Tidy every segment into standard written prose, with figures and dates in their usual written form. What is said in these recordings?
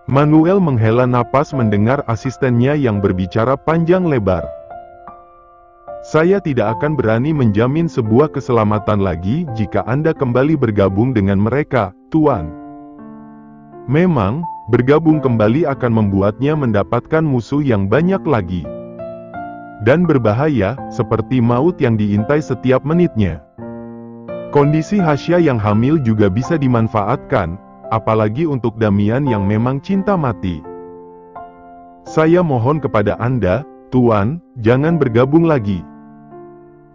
Manuel menghela napas mendengar asistennya yang berbicara panjang lebar. Saya tidak akan berani menjamin sebuah keselamatan lagi jika Anda kembali bergabung dengan mereka, Tuan. Memang, bergabung kembali akan membuatnya mendapatkan musuh yang banyak lagi. Dan berbahaya, seperti maut yang diintai setiap menitnya. Kondisi Hasya yang hamil juga bisa dimanfaatkan, apalagi untuk Damian yang memang cinta mati. Saya mohon kepada Anda, Tuan, jangan bergabung lagi.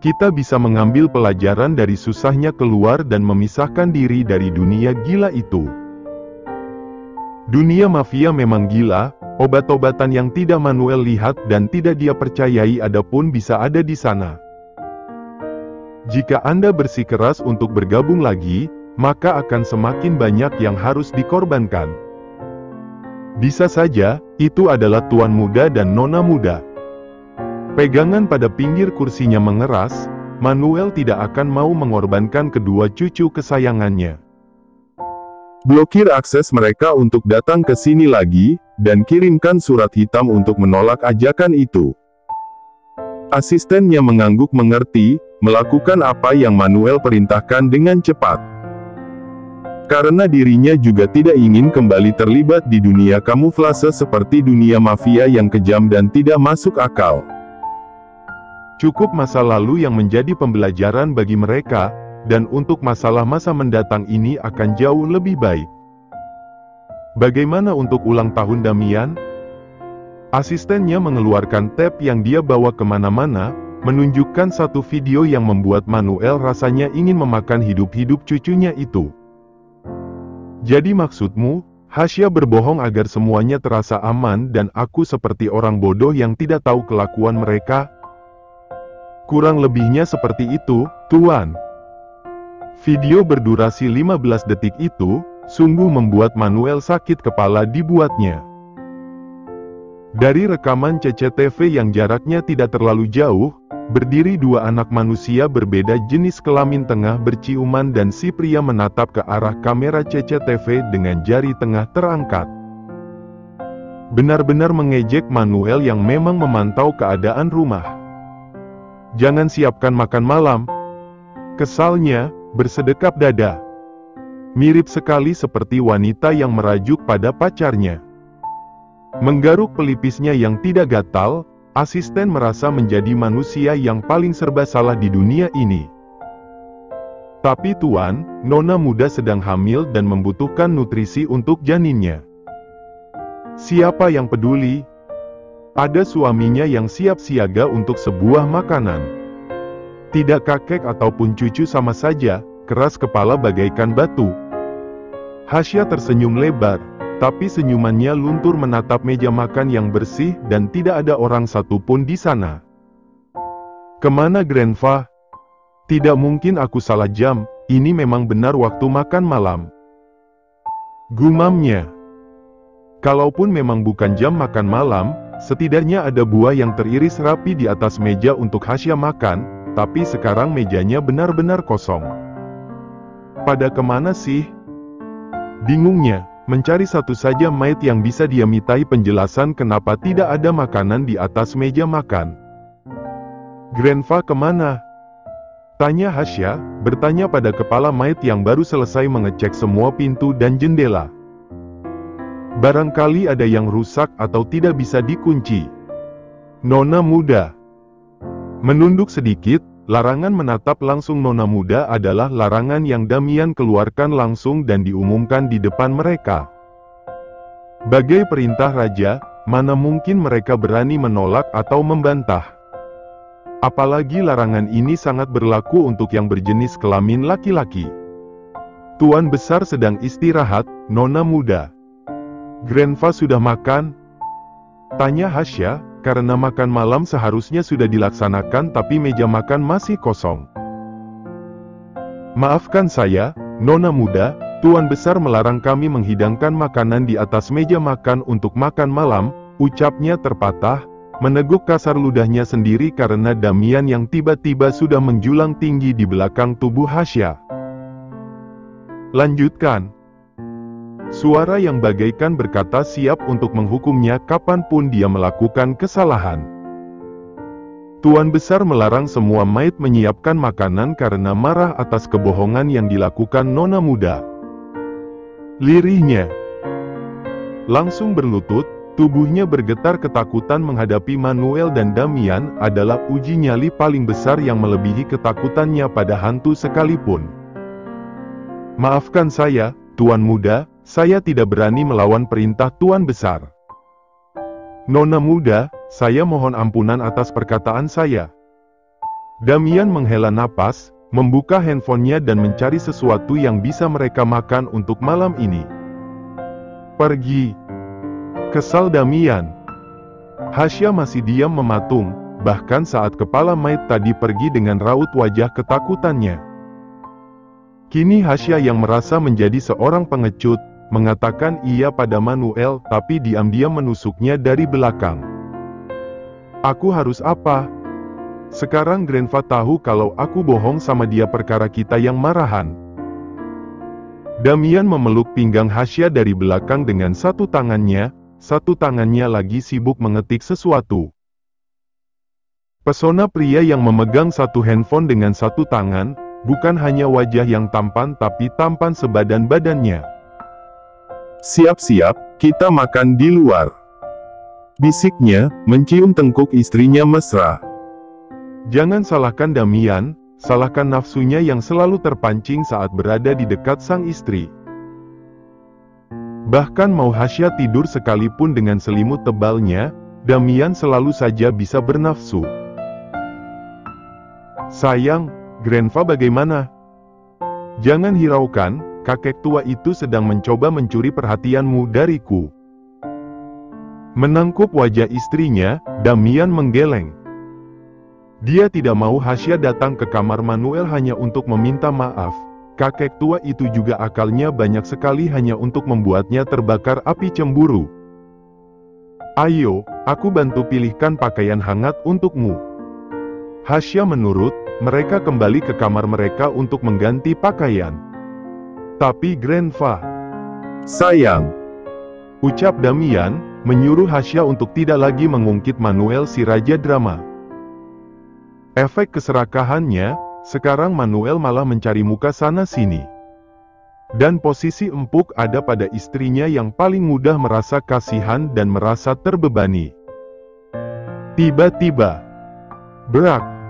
Kita bisa mengambil pelajaran dari susahnya keluar dan memisahkan diri dari dunia gila itu. Dunia mafia memang gila, obat-obatan yang tidak Manuel lihat dan tidak dia percayai ada pun bisa ada di sana. Jika Anda bersikeras untuk bergabung lagi, maka akan semakin banyak yang harus dikorbankan. Bisa saja, itu adalah tuan muda dan nona muda. Pegangan pada pinggir kursinya mengeras, Manuel tidak akan mau mengorbankan kedua cucu kesayangannya. Blokir akses mereka untuk datang ke sini lagi, dan kirimkan surat hitam untuk menolak ajakan itu. Asistennya mengangguk mengerti, melakukan apa yang Manuel perintahkan dengan cepat. Karena dirinya juga tidak ingin kembali terlibat di dunia kamuflase seperti dunia mafia yang kejam dan tidak masuk akal. Cukup masa lalu yang menjadi pembelajaran bagi mereka, dan untuk masalah masa mendatang ini akan jauh lebih baik. Bagaimana untuk ulang tahun Damian? Asistennya mengeluarkan tab yang dia bawa kemana-mana, menunjukkan satu video yang membuat Manuel rasanya ingin memakan hidup-hidup cucunya itu. Jadi maksudmu, Hasya berbohong agar semuanya terasa aman dan aku seperti orang bodoh yang tidak tahu kelakuan mereka? Kurang lebihnya seperti itu, Tuan. Video berdurasi 15 detik itu, sungguh membuat Manuel sakit kepala dibuatnya. Dari rekaman CCTV yang jaraknya tidak terlalu jauh, berdiri dua anak manusia berbeda jenis kelamin tengah berciuman dan si pria menatap ke arah kamera CCTV dengan jari tengah terangkat. Benar-benar mengejek Manuel yang memang memantau keadaan rumah. Jangan siapkan makan malam. Kesalnya, bersedekap dada. Mirip sekali seperti wanita yang merajuk pada pacarnya. Menggaruk pelipisnya yang tidak gatal, asisten merasa menjadi manusia yang paling serba salah di dunia ini. Tapi Tuan, nona muda sedang hamil dan membutuhkan nutrisi untuk janinnya. Siapa yang peduli? Ada suaminya yang siap siaga untuk sebuah makanan. Tidak kakek ataupun cucu sama saja, keras kepala bagaikan batu. Hasya tersenyum lebar, tapi senyumannya luntur menatap meja makan yang bersih dan tidak ada orang satupun di sana. Kemana Grandpa? Tidak mungkin aku salah jam, ini memang benar waktu makan malam. Gumamnya. Kalaupun memang bukan jam makan malam, setidaknya ada buah yang teriris rapi di atas meja untuk Hasya makan, tapi sekarang mejanya benar-benar kosong. Pada kemana sih? Bingungnya, mencari satu saja maid yang bisa dia mintai penjelasan kenapa tidak ada makanan di atas meja makan. Grandpa kemana? Tanya Hasya, bertanya pada kepala maid yang baru selesai mengecek semua pintu dan jendela. Barangkali ada yang rusak atau tidak bisa dikunci. Nona muda. Menunduk sedikit, larangan menatap langsung nona muda adalah larangan yang Damian keluarkan langsung dan diumumkan di depan mereka. Bagai perintah raja, mana mungkin mereka berani menolak atau membantah. Apalagi larangan ini sangat berlaku untuk yang berjenis kelamin laki-laki. Tuan besar sedang istirahat, nona muda. Grandpa sudah makan? Tanya Hasya, karena makan malam seharusnya sudah dilaksanakan tapi meja makan masih kosong. Maafkan saya, nona muda, Tuan besar melarang kami menghidangkan makanan di atas meja makan untuk makan malam, ucapnya terpatah, meneguk kasar ludahnya sendiri karena Damian yang tiba-tiba sudah menjulang tinggi di belakang tubuh Hasya. Lanjutkan. Suara yang bagaikan berkata siap untuk menghukumnya kapanpun dia melakukan kesalahan. Tuan Besar melarang semua maid menyiapkan makanan karena marah atas kebohongan yang dilakukan nona muda. Lirihnya langsung berlutut, tubuhnya bergetar ketakutan menghadapi Manuel dan Damian adalah uji nyali paling besar yang melebihi ketakutannya pada hantu sekalipun. Maafkan saya, Tuan Muda, saya tidak berani melawan perintah Tuan Besar. Nona Muda, saya mohon ampunan atas perkataan saya. Damian menghela napas, membuka handphonenya dan mencari sesuatu yang bisa mereka makan untuk malam ini. Pergi. Kesal Damian. Hasya masih diam mematung, bahkan saat kepala maid tadi pergi dengan raut wajah ketakutannya. Kini Hasya yang merasa menjadi seorang pengecut, mengatakan iya pada Manuel tapi diam-diam menusuknya dari belakang. Aku harus apa? Sekarang Grandpa tahu kalau aku bohong sama dia perkara kita yang marahan. Damian memeluk pinggang Hasya dari belakang dengan satu tangannya lagi sibuk mengetik sesuatu. Pesona pria yang memegang satu handphone dengan satu tangan, bukan hanya wajah yang tampan tapi tampan sebadan badannya. Siap-siap, kita makan di luar. Bisiknya, mencium tengkuk istrinya mesra. Jangan salahkan Damian, salahkan nafsunya yang selalu terpancing saat berada di dekat sang istri. Bahkan mau Hasya tidur sekalipun dengan selimut tebalnya, Damian selalu saja bisa bernafsu. Sayang, Grandpa bagaimana? Jangan hiraukan, kakek tua itu sedang mencoba mencuri perhatianmu dariku. Menangkup wajah istrinya, Damian menggeleng. Dia tidak mau Hasya datang ke kamar Manuel hanya untuk meminta maaf. Kakek tua itu juga akalnya banyak sekali hanya untuk membuatnya terbakar api cemburu. Ayo, aku bantu pilihkan pakaian hangat untukmu. Hasya menurut. Mereka kembali ke kamar mereka untuk mengganti pakaian. Tapi Grandpa, sayang, ucap Damian, menyuruh Hasya untuk tidak lagi mengungkit Manuel si raja drama. Efek keserakahannya, sekarang Manuel malah mencari muka sana-sini. Dan posisi empuk ada pada istrinya yang paling mudah merasa kasihan dan merasa terbebani. Tiba-tiba, berak.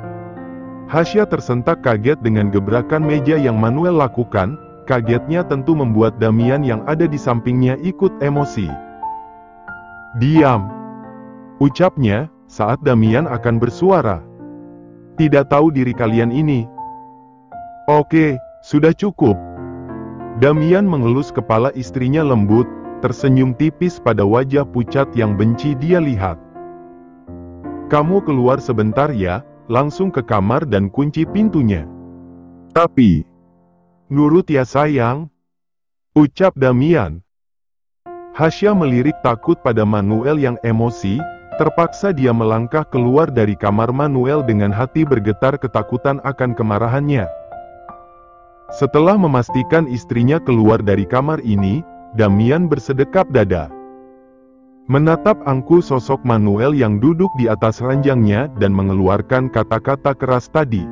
Hasya tersentak kaget dengan gebrakan meja yang Manuel lakukan, kagetnya tentu membuat Damian yang ada di sampingnya ikut emosi. Diam, ucapnya, saat Damian akan bersuara. Tidak tahu diri kalian ini. Oke, sudah cukup. Damian mengelus kepala istrinya lembut, tersenyum tipis pada wajah pucat yang benci dia lihat. Kamu keluar sebentar ya. Langsung ke kamar dan kunci pintunya. Tapi, nurut ya sayang, ucap Damian. Hasya melirik takut pada Manuel yang emosi, terpaksa dia melangkah keluar dari kamar Manuel dengan hati bergetar ketakutan akan kemarahannya. Setelah memastikan istrinya keluar dari kamar ini, Damian bersedekap dada. Menatap angkuh sosok Manuel yang duduk di atas ranjangnya dan mengeluarkan kata-kata keras tadi.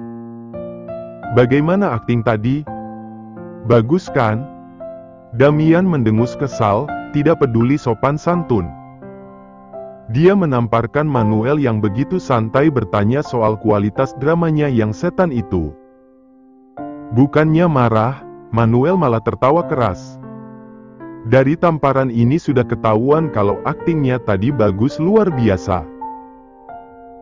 Bagaimana akting tadi? Bagus kan? Damian mendengus kesal, tidak peduli sopan santun. Dia menamparkan Manuel yang begitu santai bertanya soal kualitas dramanya yang setan itu. Bukannya marah, Manuel malah tertawa keras. Dari tamparan ini sudah ketahuan kalau aktingnya tadi bagus luar biasa.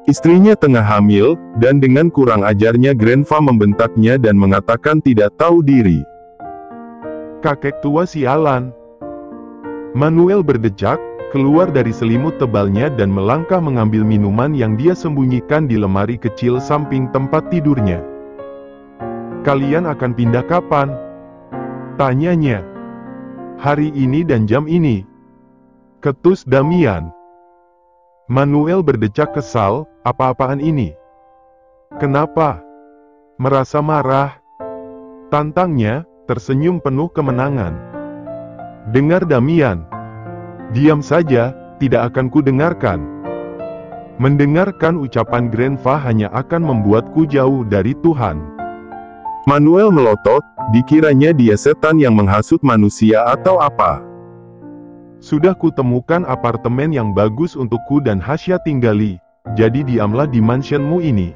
Istrinya tengah hamil, dan dengan kurang ajarnya Grandpa membentaknya dan mengatakan tidak tahu diri. Kakek tua sialan. Manuel berdecak, keluar dari selimut tebalnya dan melangkah mengambil minuman yang dia sembunyikan di lemari kecil samping tempat tidurnya. Kalian akan pindah kapan? Tanyanya. Hari ini dan jam ini. Ketus Damian. Manuel berdecak kesal, apa-apaan ini? Kenapa? Merasa marah? Tantangnya, tersenyum penuh kemenangan. Dengar Damian. Diam saja, tidak akan ku dengarkan. Mendengarkan ucapan Grandpa hanya akan membuatku jauh dari Tuhan. Manuel melotot, dikiranya dia setan yang menghasut manusia atau apa. Sudah kutemukan apartemen yang bagus untukku dan Hasya tinggali, jadi diamlah di mansionmu ini.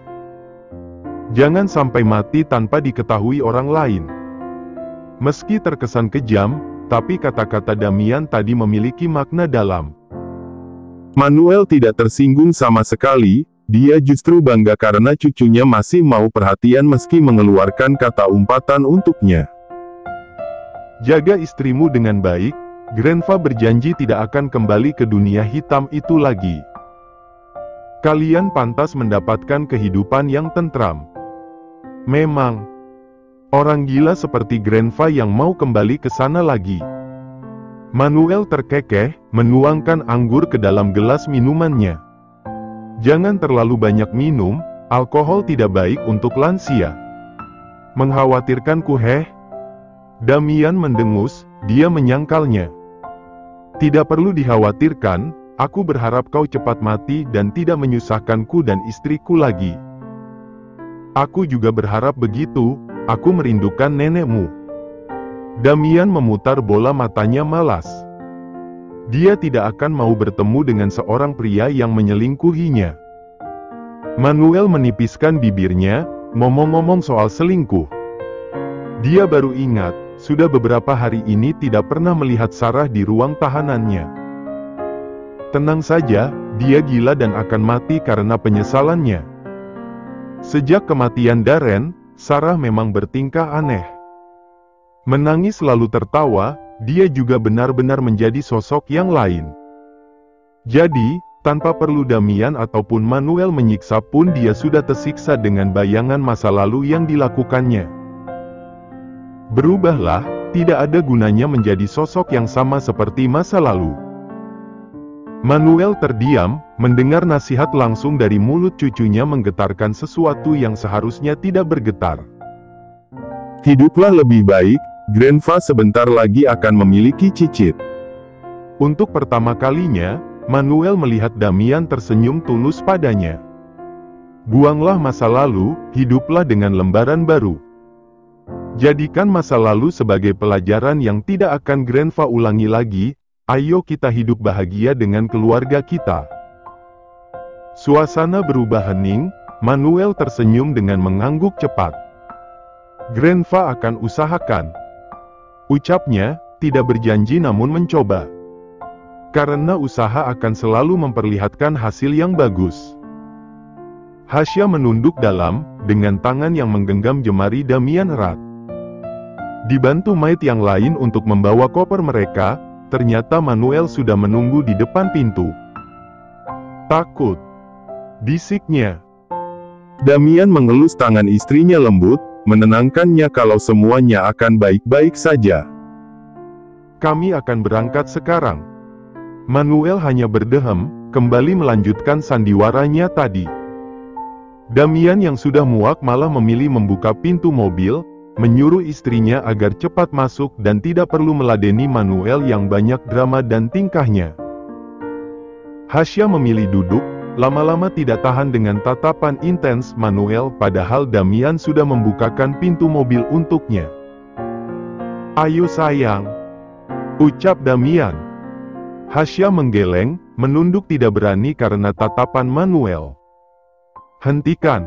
Jangan sampai mati tanpa diketahui orang lain. Meski terkesan kejam, tapi kata-kata Damian tadi memiliki makna dalam. Manuel tidak tersinggung sama sekali, dia justru bangga karena cucunya masih mau perhatian meski mengeluarkan kata umpatan untuknya. Jaga istrimu dengan baik, Grandpa berjanji tidak akan kembali ke dunia hitam itu lagi. Kalian pantas mendapatkan kehidupan yang tentram. Memang, orang gila seperti Grandpa yang mau kembali ke sana lagi. Manuel terkekeh, menuangkan anggur ke dalam gelas minumannya. Jangan terlalu banyak minum, alkohol tidak baik untuk lansia. Mengkhawatirkanku heh? Damian mendengus, dia menyangkalnya. Tidak perlu dikhawatirkan, aku berharap kau cepat mati dan tidak menyusahkanku dan istriku lagi. Aku juga berharap begitu, aku merindukan nenekmu. Damian memutar bola matanya malas. Dia tidak akan mau bertemu dengan seorang pria yang menyelingkuhinya. Manuel menipiskan bibirnya, ngomong-ngomong soal selingkuh. Dia baru ingat, sudah beberapa hari ini tidak pernah melihat Sarah di ruang tahanannya. Tenang saja, dia gila dan akan mati karena penyesalannya. Sejak kematian Darren, Sarah memang bertingkah aneh. Menangis lalu tertawa, dia juga benar-benar menjadi sosok yang lain. Jadi, tanpa perlu Damian ataupun Manuel menyiksa pun dia sudah tersiksa dengan bayangan masa lalu yang dilakukannya. Berubahlah, tidak ada gunanya menjadi sosok yang sama seperti masa lalu. Manuel terdiam, mendengar nasihat langsung dari mulut cucunya menggetarkan sesuatu yang seharusnya tidak bergetar. Hiduplah lebih baik, Grandpa sebentar lagi akan memiliki cicit. Untuk pertama kalinya, Manuel melihat Damian tersenyum tulus padanya. Buanglah masa lalu, hiduplah dengan lembaran baru. Jadikan masa lalu sebagai pelajaran yang tidak akan Grandpa ulangi lagi. Ayo kita hidup bahagia dengan keluarga kita. Suasana berubah hening, Manuel tersenyum dengan mengangguk cepat. Grandpa akan usahakan. Ucapnya, tidak berjanji namun mencoba. Karena usaha akan selalu memperlihatkan hasil yang bagus. Hasya menunduk dalam, dengan tangan yang menggenggam jemari Damian erat. Dibantu Maid yang lain untuk membawa koper mereka, ternyata Manuel sudah menunggu di depan pintu. Takut, bisiknya. Damian mengelus tangan istrinya lembut, menenangkannya kalau semuanya akan baik-baik saja. Kami akan berangkat sekarang. Manuel hanya berdehem, kembali melanjutkan sandiwaranya tadi. Damian yang sudah muak malah memilih membuka pintu mobil, menyuruh istrinya agar cepat masuk dan tidak perlu meladeni Manuel yang banyak drama dan tingkahnya. Hasya memilih duduk, lama-lama tidak tahan dengan tatapan intens Manuel padahal Damian sudah membukakan pintu mobil untuknya. Ayo sayang, ucap Damian. Hasya menggeleng, menunduk tidak berani karena tatapan Manuel. Hentikan,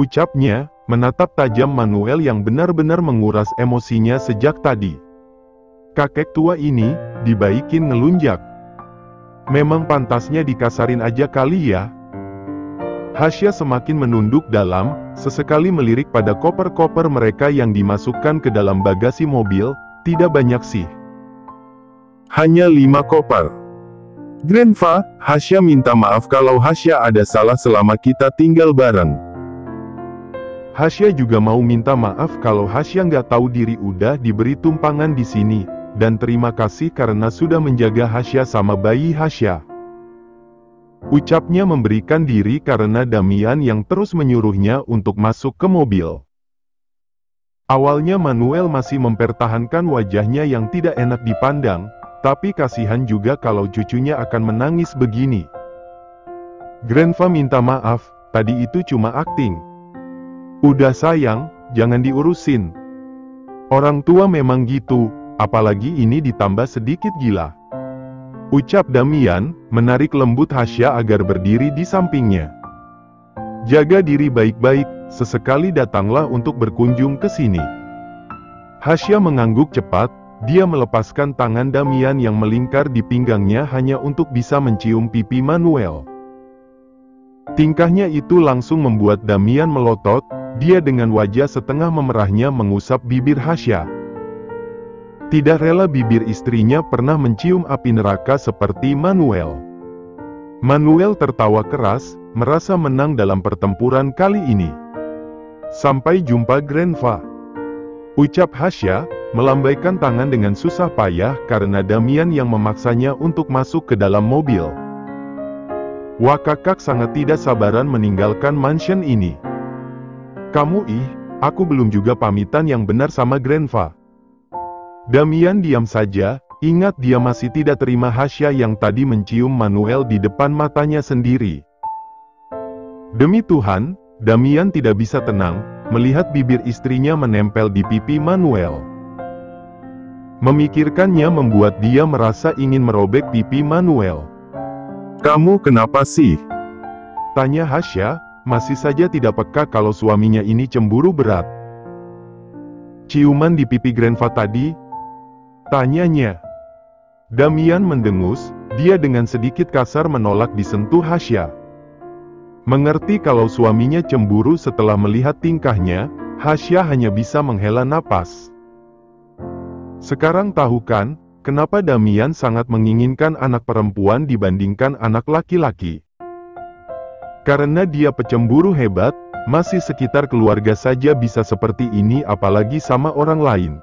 ucapnya, menatap tajam Manuel yang benar-benar menguras emosinya sejak tadi. Kakek tua ini, dibaikin ngelunjak. Memang pantasnya dikasarin aja kali ya. Hasya semakin menunduk dalam, sesekali melirik pada koper-koper mereka yang dimasukkan ke dalam bagasi mobil, tidak banyak sih. Hanya 5 koper. Grandpa, Hasya minta maaf kalau Hasya ada salah selama kita tinggal bareng. Hasya juga mau minta maaf kalau Hasya nggak tahu diri udah diberi tumpangan di sini, dan terima kasih karena sudah menjaga Hasya sama bayi Hasya. Ucapnya memberikan diri karena Damian yang terus menyuruhnya untuk masuk ke mobil. Awalnya Manuel masih mempertahankan wajahnya yang tidak enak dipandang, tapi kasihan juga kalau cucunya akan menangis begini. Grandpa minta maaf, tadi itu cuma akting. Udah sayang, jangan diurusin. Orang tua memang gitu, apalagi ini ditambah sedikit gila. Ucap Damian, menarik lembut Hasya agar berdiri di sampingnya. Jaga diri baik-baik, sesekali datanglah untuk berkunjung ke sini. Hasya mengangguk cepat, dia melepaskan tangan Damian yang melingkar di pinggangnya hanya untuk bisa mencium pipi Manuel. Tingkahnya itu langsung membuat Damian melotot, dia dengan wajah setengah memerahnya mengusap bibir Hasya. Tidak rela bibir istrinya pernah mencium api neraka seperti Manuel. Manuel tertawa keras, merasa menang dalam pertempuran kali ini. Sampai jumpa Grandpa. Ucap Hasya, melambaikan tangan dengan susah payah karena Damian yang memaksanya untuk masuk ke dalam mobil. Wakakak sangat tidak sabaran meninggalkan mansion ini. Kamu aku belum juga pamitan yang benar sama Grandpa. Damian diam saja, ingat dia masih tidak terima Hasya yang tadi mencium Manuel di depan matanya sendiri. Demi Tuhan, Damian tidak bisa tenang, melihat bibir istrinya menempel di pipi Manuel. Memikirkannya membuat dia merasa ingin merobek pipi Manuel. Kamu kenapa sih? Tanya Hasya, masih saja tidak peka kalau suaminya ini cemburu berat. Ciuman di pipi Grandpa tadi? Tanyanya. Damian mendengus, dia dengan sedikit kasar menolak disentuh Hasya. Mengerti kalau suaminya cemburu setelah melihat tingkahnya, Hasya hanya bisa menghela napas. Sekarang tahu kan, kenapa Damian sangat menginginkan anak perempuan dibandingkan anak laki-laki? Karena dia pecemburu hebat, masih sekitar keluarga saja bisa seperti ini apalagi sama orang lain.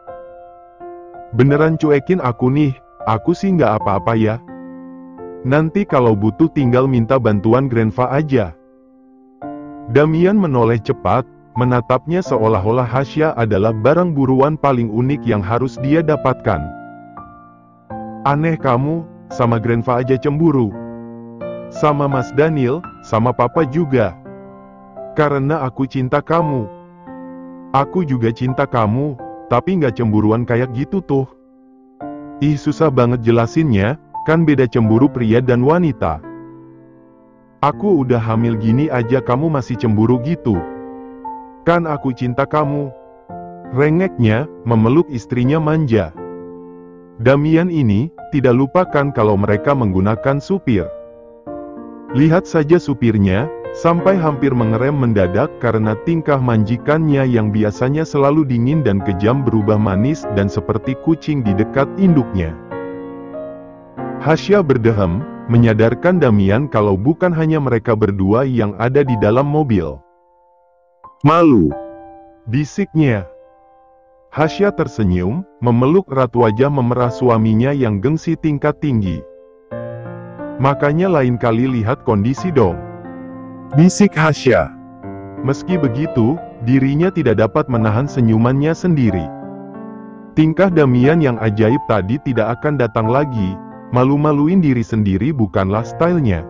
Beneran cuekin aku nih, aku sih nggak apa-apa ya. Nanti kalau butuh tinggal minta bantuan Grandpa aja. Damian menoleh cepat, menatapnya seolah-olah Hasya adalah barang buruan paling unik yang harus dia dapatkan. Aneh kamu, sama Grandpa aja cemburu. Sama Mas Daniel, sama Papa juga. Karena aku cinta kamu. Aku juga cinta kamu. Tapi nggak cemburuan kayak gitu tuh. Susah banget jelasinnya, kan beda cemburu pria dan wanita. Aku udah hamil gini aja kamu masih cemburu gitu. Kan aku cinta kamu. Rengeknya, memeluk istrinya manja. Damian ini, tidak lupakan kalau mereka menggunakan supir. Lihat saja supirnya, sampai hampir mengerem mendadak karena tingkah majikannya yang biasanya selalu dingin dan kejam berubah manis dan seperti kucing di dekat induknya. Hasya berdehem, menyadarkan Damian kalau bukan hanya mereka berdua yang ada di dalam mobil. Malu, bisiknya. Hasya tersenyum, memeluk erat wajah memerah suaminya yang gengsi tingkat tinggi. Makanya lain kali lihat kondisi dong. bisik Hasya. Meski begitu, dirinya tidak dapat menahan senyumannya sendiri. Tingkah Damian yang ajaib tadi tidak akan datang lagi, malu-maluin diri sendiri bukanlah stylenya.